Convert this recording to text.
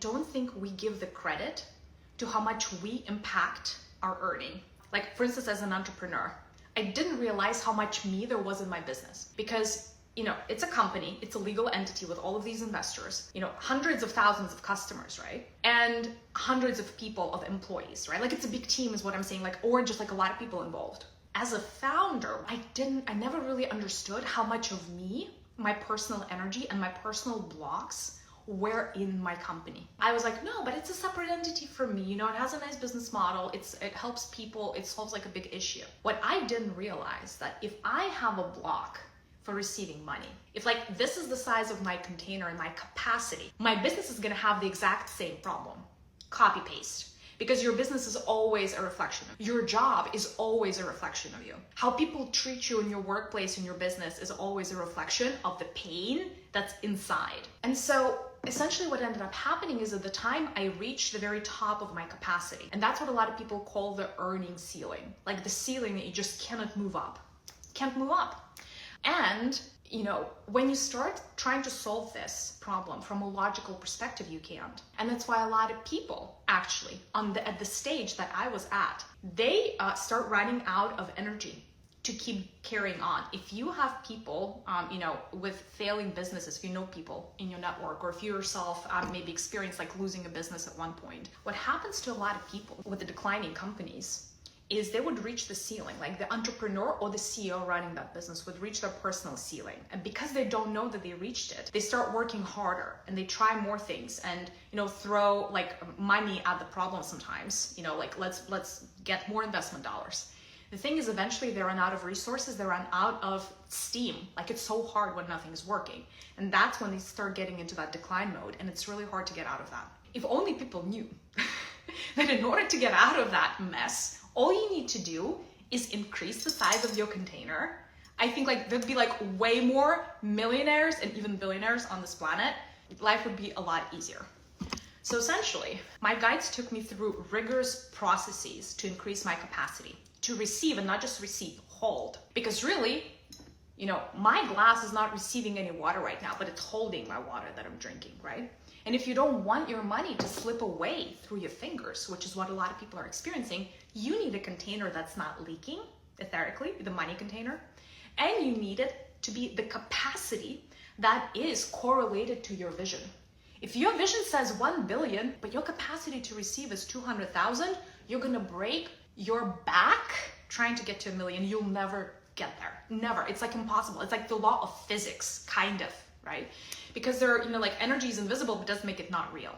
don't think we give the credit to how much we impact our earning. Like, for instance, as an entrepreneur, I didn't realize how much me there was in my business because, it's a company, it's a legal entity with all of these investors, hundreds of thousands of customers, right? And hundreds of people, of employees, right? Like, it's a big team is what I'm saying, like, or just like a lot of people involved. As a founder, I never really understood how much of me, my personal energy and my personal blocks were in my company. I was like, no, but it's a separate entity for me. It has a nice business model. It helps people. It solves like a big issue. What I didn't realize that if I have a block for receiving money, if like this is the size of my container and my capacity, my business is going to have the exact same problem. Copy paste. Because your business is always a reflection of you. Your job is always a reflection of you. How people treat you in your workplace, in your business, is always a reflection of the pain that's inside. And so essentially what ended up happening is at the time I reached the very top of my capacity. And that's what a lot of people call the earning ceiling. Like the ceiling that you just cannot move up. Can't move up. And when you start trying to solve this problem from a logical perspective, you can't. And that's why a lot of people actually at the stage that I was at, they start running out of energy to keep carrying on. If you have people, with failing businesses, if you know people in your network, or if you yourself maybe experienced like losing a business at one point, what happens to a lot of people with the declining companies is they would reach the ceiling, like the entrepreneur or the CEO running that business would reach their personal ceiling. And because they don't know that they reached it, they start working harder and they try more things and, throw like money at the problem sometimes, like let's get more investment dollars. The thing is, eventually they run out of resources, they run out of steam. Like it's so hard when nothing is working. And that's when they start getting into that decline mode. And it's really hard to get out of that. If only people knew that in order to get out of that mess, all you need to do is increase the size of your container. I think like there'd be like way more millionaires and even billionaires on this planet. Life would be a lot easier. So essentially, my guides took me through rigorous processes to increase my capacity, to receive and not just receive, hold. Because really, my glass is not receiving any water right now, but it's holding my water that I'm drinking, right? And if you don't want your money to slip away through your fingers, which is what a lot of people are experiencing, you need a container that's not leaking, etherically, the money container. And you need it to be the capacity that is correlated to your vision. If your vision says 1 billion, but your capacity to receive is 200,000, you're gonna break your back trying to get to 1 million. You'll never get there, never. It's like impossible. It's like the law of physics, kind of, right? Because like energy is invisible, but doesn't make it not real.